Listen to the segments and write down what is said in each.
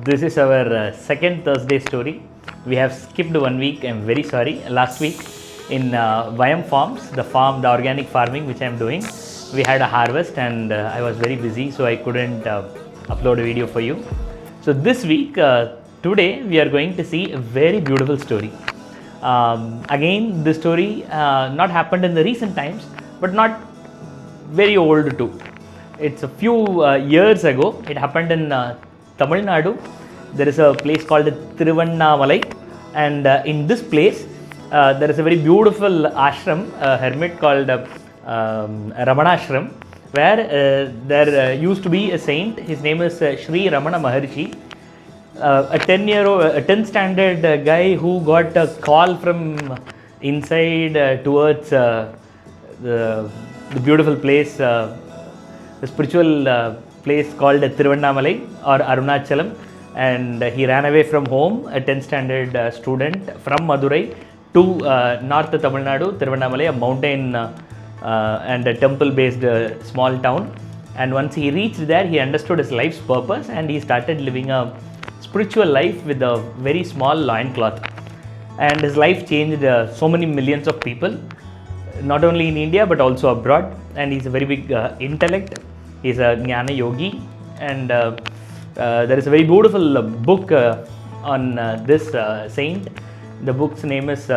This is our second Thursday story. We have skipped 1 week. I'm very sorry. Last week in Vyam Farms, the organic farming which I'm doing, we had a harvest and I was very busy, so I couldn't upload a video for you. So this week, today we are going to see a very beautiful story. Again, the story not happened in the recent times, but not very old too. It's a few years ago. It happened in Tamil Nadu. There is a place called Thiruvannamalai, and in this place there is a very beautiful ashram, a hermit called Ramanashram, where there used to be a saint. His name is Sri Ramana Maharshi, a 10 standard guy who got a call from inside towards the beautiful place, the spiritual place called Thiruvannamalai or Arunachalam, and he ran away from home, a 10th standard student from Madurai to north Tamil Nadu, Thiruvannamalai, a mountain and a temple based small town. And once he reached there, he understood his life's purpose and he started living a spiritual life with a very small loincloth. And his life changed so many millions of people, not only in India but also abroad. And he's a very big intellect. He's a Jnana Yogi, and there is a very beautiful book on this saint. The book's name is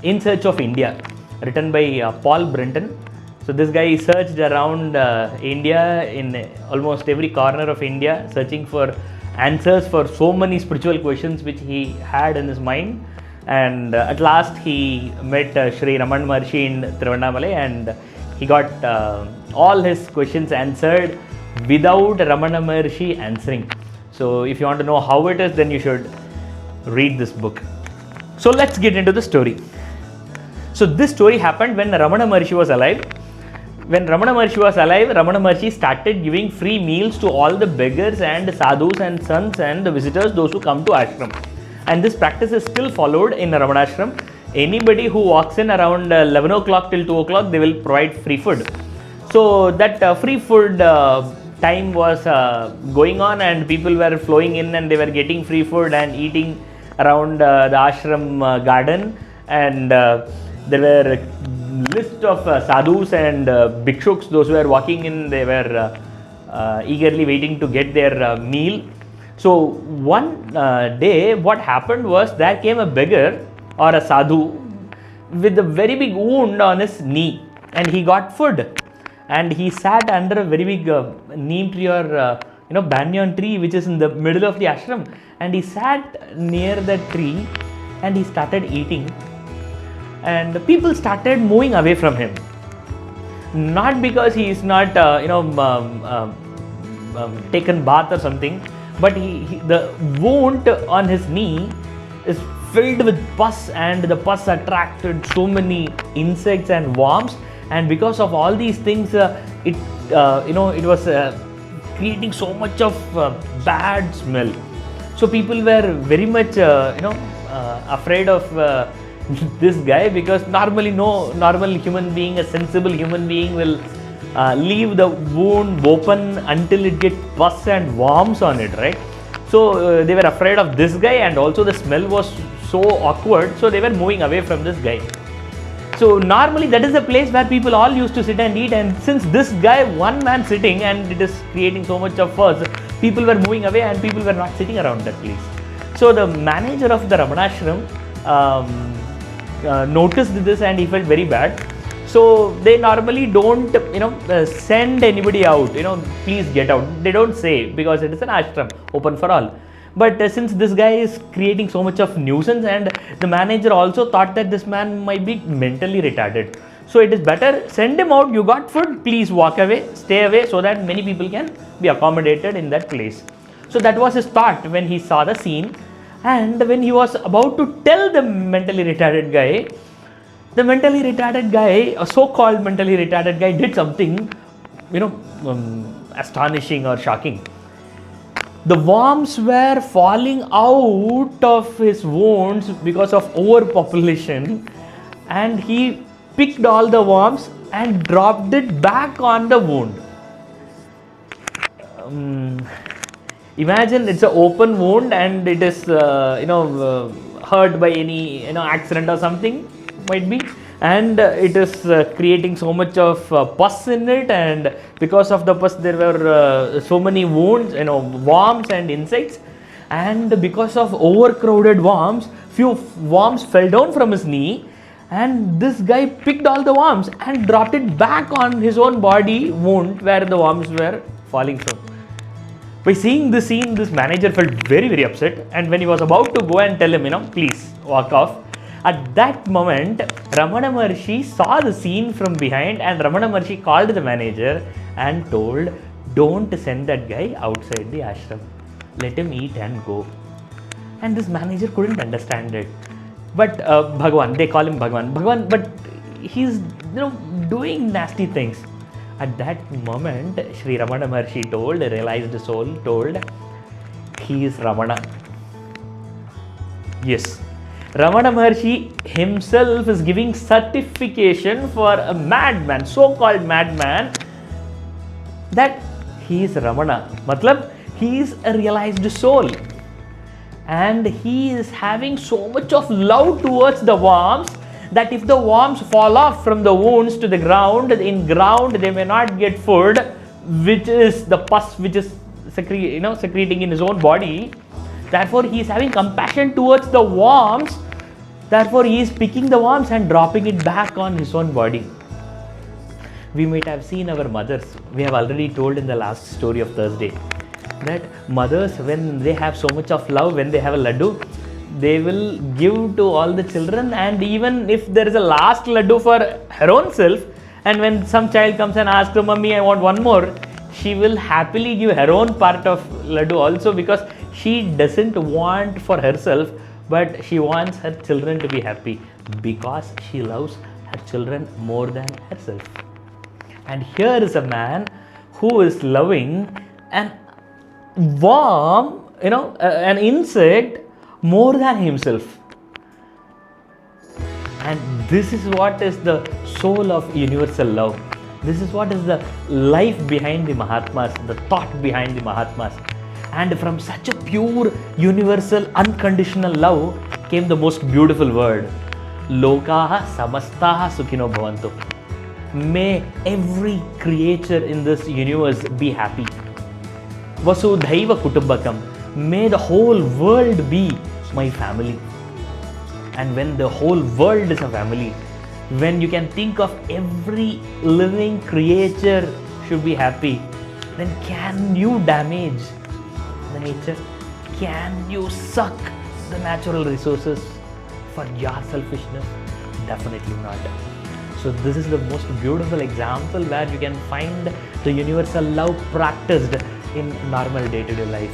In Search of India, written by Paul Brenton. So this guy searched around India, in almost every corner of India, searching for answers for so many spiritual questions which he had in his mind. And at last he met Sri Raman Maharshi in Thiruvannamalai, and he got all his questions answered without Ramana Maharshi answering. So if you want to know how it is, then you should read this book. So let's get into the story. So this story happened when Ramana Maharshi was alive. When Ramana Maharshi was alive, Ramana Maharshi started giving free meals to all the beggars and sadhus and sons and the visitors, those who come to ashram. And this practice is still followed in Ramanashram. Anybody who walks in around 11 o'clock till 2 o'clock, they will provide free food. So that free food time was going on, and people were flowing in and they were getting free food and eating around the ashram garden. And there were a list of sadhus and bhikshuks, those who were walking in, they were eagerly waiting to get their meal. So one day what happened was, there came a beggar or a sadhu with a very big wound on his knee, and he got food, and he sat under a very big neem tree or banyan tree which is in the middle of the ashram, and he sat near that tree and he started eating, and people started moving away from him, not because he is not taken bath or something, but the wound on his knee is filled with pus, and the pus attracted so many insects and worms, and because of all these things it was creating so much of bad smell. So people were very much afraid of this guy, because normally no normal human being, a sensible human being, will leave the wound open until it gets pus and worms on it, right? So they were afraid of this guy, and also the smell was so awkward, so they were moving away from this guy. So normally that is a place where people all used to sit and eat, and since this guy, one man sitting, and it is creating so much of fuss, people were moving away and people were not sitting around that place. So the manager of the Ramanashram noticed this, and he felt very bad. So they normally don't send anybody out, please get out. They don't say, because it is an ashram open for all. But since this guy is creating so much of nuisance, and the manager also thought that this man might be mentally retarded, so it is better, send him out. You got food, please walk away, stay away, so that many people can be accommodated in that place. So that was his thought when he saw the scene. And when he was about to tell the mentally retarded guy, the mentally retarded guy, a so-called mentally retarded guy, did something astonishing or shocking. The worms were falling out of his wounds because of overpopulation, and he picked all the worms and dropped it back on the wound. Imagine it's an open wound and it is hurt by any accident or something, might be, and it is creating so much of pus in it, and because of the pus there were so many wounds, worms and insects, and because of overcrowded worms, few worms fell down from his knee, and this guy picked all the worms and dropped it back on his own body wound where the worms were falling from. By seeing this scene, this manager felt very, very upset, and when he was about to go and tell him, please walk off, at that moment, Ramana Maharshi saw the scene from behind, and Ramana Maharshi called the manager and told, don't send that guy outside the ashram. Let him eat and go. And this manager couldn't understand it. But Bhagwan, they call him Bhagwan, but he's doing nasty things. At that moment, Sri Ramana Maharshi told, a realized soul told, he is Ramana. Yes, Ramana Maharshi himself is giving certification for a madman, so-called madman, that he is Ramana. Matlab, he is a realized soul. And he is having so much of love towards the worms that if the worms fall off from the wounds to the ground, in ground they may not get food, which is the pus which is secreting in his own body. Therefore, he is having compassion towards the worms. Therefore, he is picking the worms and dropping it back on his own body. We might have seen our mothers. We have already told in the last story of Thursday that mothers, when they have so much of love, when they have a laddu, they will give to all the children, and even if there is a last laddu for her own self, and when some child comes and asks her, Mummy, I want one more, she will happily give her own part of laddu also, because she doesn't want for herself, but she wants her children to be happy, because she loves her children more than herself. And here is a man who is loving an worm, an insect more than himself. And this is what is the soul of universal love. This is what is the life behind the Mahatmas, the thought behind the Mahatmas. And from such a pure, universal, unconditional love came the most beautiful word, Lokaha Samastaha Sukhino Bhavantu. May every creature in this universe be happy. Vasudhaiva Kutumbakam. May the whole world be my family. And when the whole world is a family, when you can think of every living creature should be happy, then can you damage the nature? Can you suck the natural resources for your selfishness? Definitely not. So this is the most beautiful example where you can find the universal love practiced in normal day-to-day life.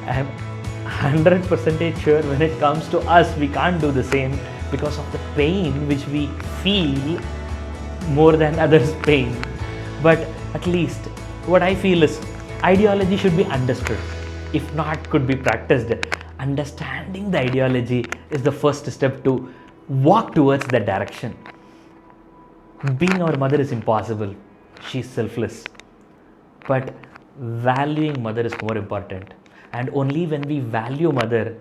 I am 100% sure when it comes to us, we can't do the same because of the pain which we feel more than others' pain. But at least what I feel is ideology should be understood. If not, could be practiced. Understanding the ideology is the first step to walk towards that direction. Being our mother is impossible. She's selfless. But valuing mother is more important. And only when we value mother,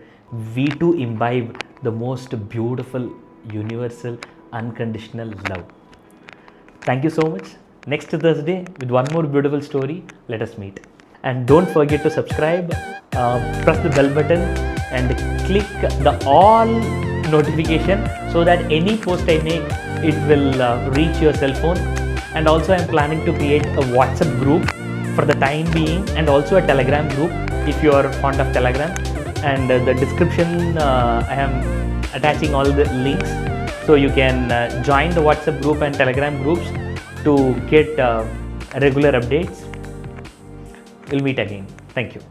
we too imbibe the most beautiful, universal, unconditional love. Thank you so much. Next Thursday with one more beautiful story. Let us meet. And don't forget to subscribe, press the bell button and click the all notification so that any post I make, it will reach your cell phone. And also I am planning to create a WhatsApp group for the time being, and also a Telegram group if you are fond of Telegram. And the description, I am attaching all the links, so you can join the WhatsApp group and Telegram groups to get regular updates. We'll meet again. Thank you.